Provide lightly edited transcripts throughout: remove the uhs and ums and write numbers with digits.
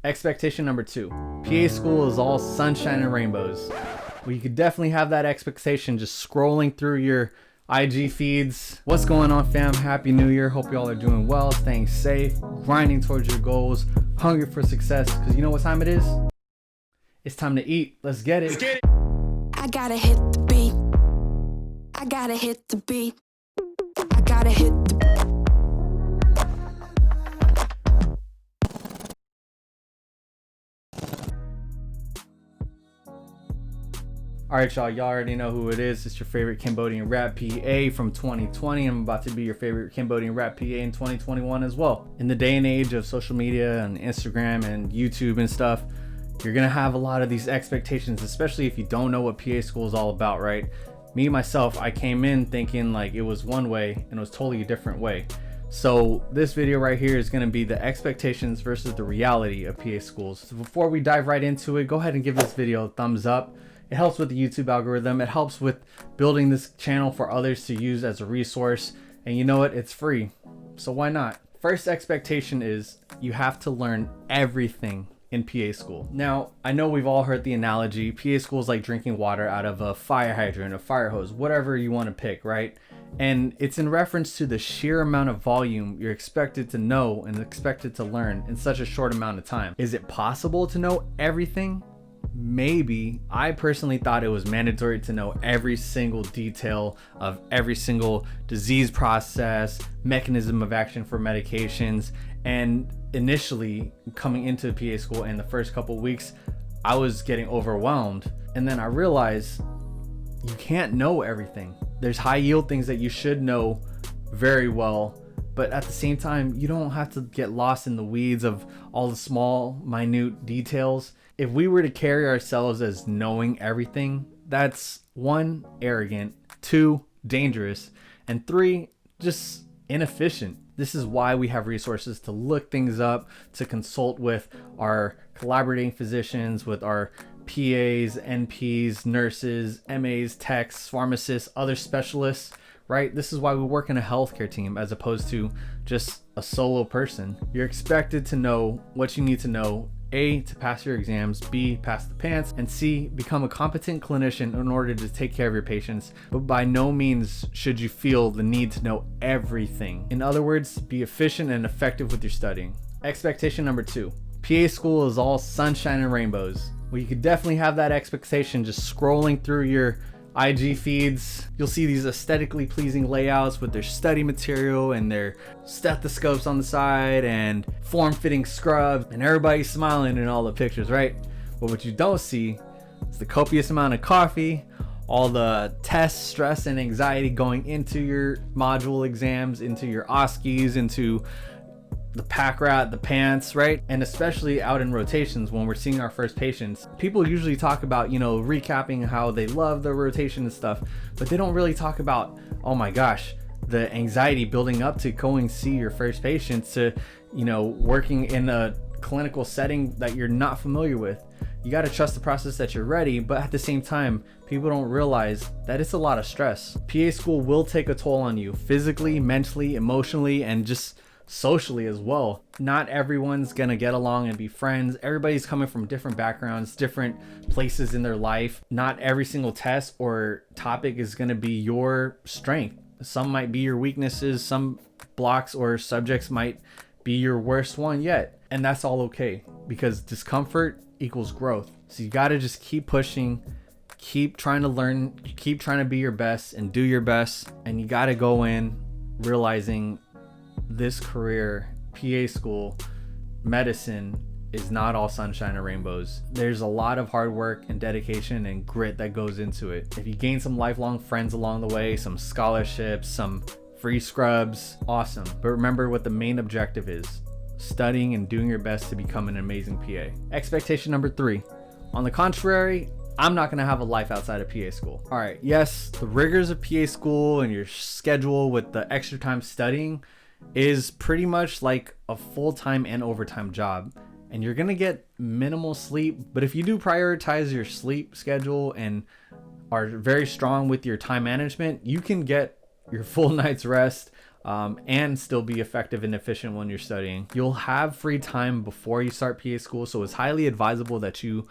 Expectation number 2. PA school is all sunshine and rainbows. Well, you could definitely have that expectation just scrolling through your IG feeds. What's going on, fam? Happy New Year. Hope y'all are doing well, staying safe, grinding towards your goals, hungry for success. Because you know what time it is? It's time to eat. Let's get it. I gotta hit the beat. I gotta hit the beat. I gotta hit the Alright, y'all already know who it is. It's your favorite Cambodian rap PA from 2020. I'm about to be your favorite Cambodian rap PA in 2021 as well. In the day and age of social media and Instagram and YouTube and stuff, you're gonna have a lot of these expectations, especially if you don't know what PA school is all about, right? Me, myself, I came in thinking like it was one way and it was totally a different way. So this video right here is gonna be the expectations versus the reality of PA schools. So before we dive right into it, go ahead and give this video a thumbs up. It helps with the YouTube algorithm. It helps with building this channel for others to use as a resource. And you know what? It's free. So why not? First expectation is you have to learn everything in PA school. Now, I know we've all heard the analogy. PA school is like drinking water out of a fire hydrant, a fire hose, whatever you want to pick, right? And it's in reference to the sheer amount of volume you're expected to know and expected to learn in such a short amount of time. Is it possible to know everything? Maybe. I personally thought it was mandatory to know every single detail of every single disease process, mechanism of action for medications. And initially coming into PA school in the first couple weeks, I was getting overwhelmed. And then I realized you can't know everything. There's high yield things that you should know very well, but at the same time, you don't have to get lost in the weeds of all the small, minute details. If we were to carry ourselves as knowing everything, that's 1, arrogant, 2, dangerous, and 3, just inefficient. This is why we have resources to look things up, to consult with our collaborating physicians, with our PAs, NPs, nurses, MAs, techs, pharmacists, other specialists, right? This is why we work in a healthcare team as opposed to just a solo person. You're expected to know what you need to know. A, to pass your exams, B, pass the pants, and C, become a competent clinician in order to take care of your patients. But by no means should you feel the need to know everything. In other words, be efficient and effective with your studying. Expectation number 2. PA school is all sunshine and rainbows. Well, you could definitely have that expectation just scrolling through your IG feeds. You'll see these aesthetically pleasing layouts with their study material and their stethoscopes on the side and form-fitting scrubs, and everybody's smiling in all the pictures, right? But what you don't see is the copious amount of coffee, all the tests, stress, and anxiety going into your module exams, into your OSCEs, into the pack rat, the pants, right? And especially out in rotations when we're seeing our first patients, people usually talk about, recapping how they love the rotation and stuff, but they don't really talk about, oh my gosh, the anxiety building up to going see your first patients, to, working in a clinical setting that you're not familiar with. You got to trust the process that you're ready, but at the same time, people don't realize that it's a lot of stress. PA school will take a toll on you physically, mentally, emotionally, and just socially as well. Not everyone's gonna get along and be friends. Everybody's coming from different backgrounds, different places in their life. Not every single test or topic is gonna be your strength. Some might be your weaknesses. Some blocks or subjects might be your worst one yet. And that's all okay, because discomfort equals growth. So you gotta just keep pushing, keep trying to learn, keep trying to be your best and do your best. And you gotta go in realizing this career, PA school, medicine, is not all sunshine and rainbows. There's a lot of hard work and dedication and grit that goes into it. If you gain some lifelong friends along the way, some scholarships, some free scrubs, awesome. But remember what the main objective is: studying and doing your best to become an amazing PA. Expectation number 3. On the contrary, I'm not gonna have a life outside of PA school. All right, yes, the rigors of PA school and your schedule with the extra time studying is pretty much like a full-time and overtime job, and you're gonna get minimal sleep. But if you do prioritize your sleep schedule and are very strong with your time management, you can get your full night's rest, and still be effective and efficient when you're studying. You'll have free time before you start PA school, so it's highly advisable that you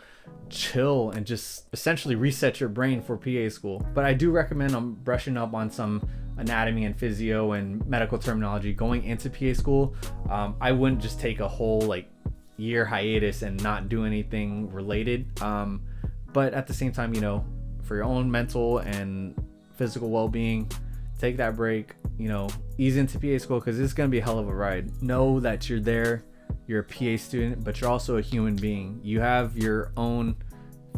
chill and just essentially reset your brain for PA school. But I do recommend brushing up on some anatomy and physio and medical terminology going into PA school. I wouldn't just take a whole like year hiatus and not do anything related. But at the same time, you know, for your own mental and physical well-being, take that break, you know, ease into PA school, because it's going to be a hell of a ride. Know that you're there, you're a PA student, but you're also a human being. You have your own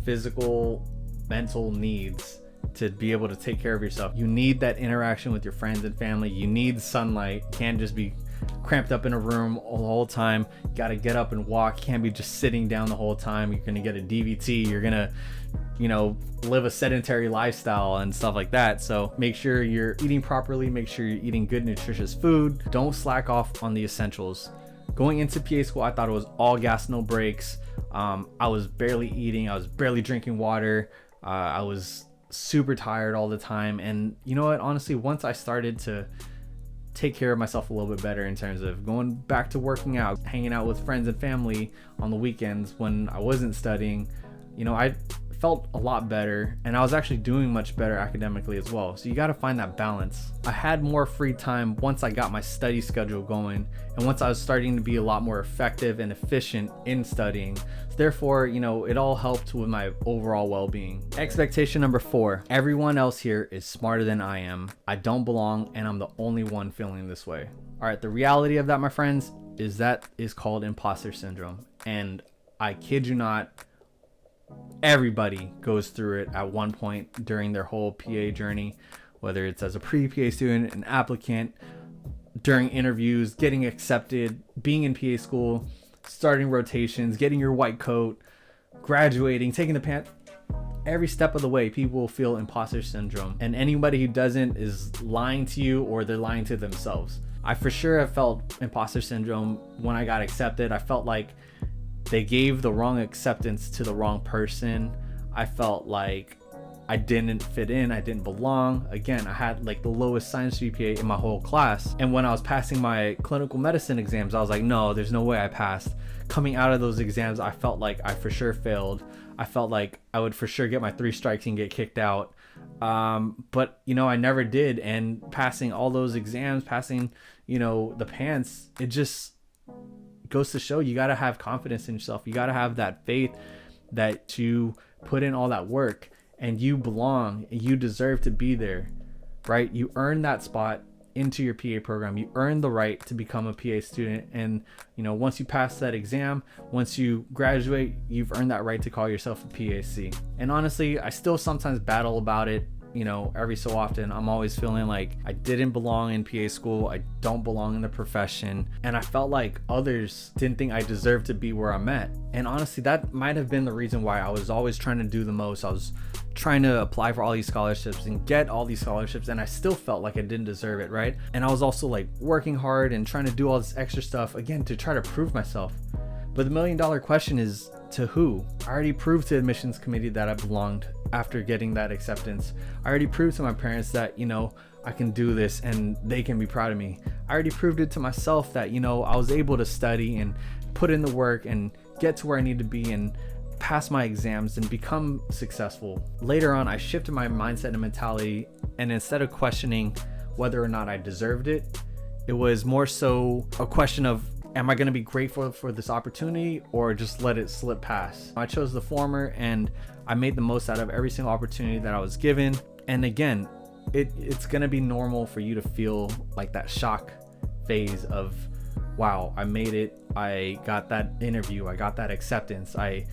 physical, mental needs to be able to take care of yourself. You need that interaction with your friends and family. You need sunlight. You can't just be cramped up in a room all the whole time. You got to get up and walk. You can't be just sitting down the whole time. You're going to get a DVT. You're going to, you know, live a sedentary lifestyle and stuff like that. So make sure you're eating properly. Make sure you're eating good, nutritious food. Don't slack off on the essentials. Going into PA school, I thought it was all gas, no breaks. I was barely eating. I was barely drinking water. I was super tired all the time. And you know what? Honestly, once I started to take care of myself a little bit better in terms of going back to working out, hanging out with friends and family on the weekends when I wasn't studying, you know, I felt a lot better, and I was actually doing much better academically as well. So you got to find that balance. I had more free time once I got my study schedule going, and once I was starting to be a lot more effective and efficient in studying. Therefore, you know, it all helped with my overall well-being. Expectation number 4, everyone else here is smarter than I am. I don't belong, and I'm the only one feeling this way. All right, the reality of that, my friends, is that is called imposter syndrome. And I kid you not, everybody goes through it at one point during their whole PA journey, whether it's as a pre-PA student, an applicant, during interviews, getting accepted, being in PA school, starting rotations, getting your white coat, graduating, taking the pant. Every step of the way, people will feel imposter syndrome, and anybody who doesn't is lying to you, or they're lying to themselves. I for sure have felt imposter syndrome when I got accepted. I felt like they gave the wrong acceptance to the wrong person. I felt like I didn't fit in, I didn't belong. Again, I had like the lowest science GPA in my whole class. And when I was passing my clinical medicine exams, I was like, no, there's no way I passed. Coming out of those exams, I felt like I for sure failed. I felt like I would for sure get my 3 strikes and get kicked out. But you know, I never did. And passing all those exams, passing, you know, the pants, it just goes to show you got to have confidence in yourself. You got to have that faith that you put in all that work and you belong and you deserve to be there, right? You earn that spot into your PA program. You earn the right to become a PA student. And, you know, once you pass that exam, once you graduate, you've earned that right to call yourself a PAC. And honestly, I still sometimes battle about it. You know, every so often, I'm always feeling like I didn't belong in PA school. I don't belong in the profession. And I felt like others didn't think I deserved to be where I'm at. And honestly, that might have been the reason why I was always trying to do the most. I was trying to apply for all these scholarships and get all these scholarships, and I still felt like I didn't deserve it, right? And I was also like working hard and trying to do all this extra stuff, again, to try to prove myself. But the $1 million question is, to who? I already proved to admissions committee that I belonged after getting that acceptance. I already proved to my parents that, you know, I can do this and they can be proud of me. I already proved it to myself that, you know, I was able to study and put in the work and get to where I need to be and pass my exams and become successful. Later on, I shifted my mindset and mentality, and instead of questioning whether or not I deserved it, it was more so a question of, am I going to be grateful for this opportunity or just let it slip past? I chose the former, and I made the most out of every single opportunity that I was given. And again, it's going to be normal for you to feel like that shock phase of, wow, I made it. I got that interview. I got that acceptance. I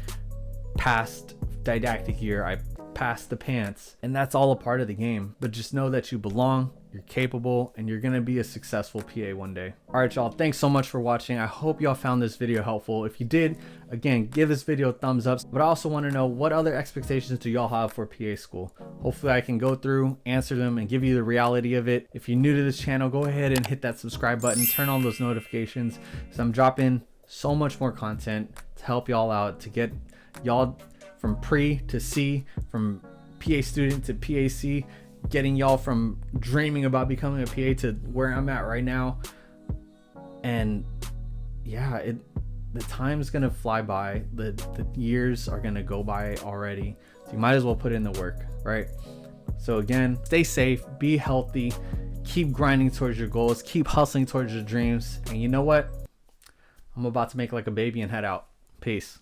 passed didactic year. I passed the pants. And that's all a part of the game. But just know that you belong. You're capable, and you're gonna be a successful PA one day. All right, y'all, thanks so much for watching. I hope y'all found this video helpful. If you did, again, give this video a thumbs up. But I also want to know, what other expectations do y'all have for PA school? Hopefully I can go through, answer them, and give you the reality of it. If you're new to this channel, go ahead and hit that subscribe button, turn on those notifications, because I'm dropping so much more content to help y'all out, to get y'all from pre to C, from PA student to PAC, getting y'all from dreaming about becoming a PA to where I'm at right now. And yeah, the time's gonna fly by. The years are gonna go by already. So you might as well put in the work, right? So again, stay safe, be healthy, keep grinding towards your goals, keep hustling towards your dreams. And you know what? I'm about to make like a baby and head out. Peace.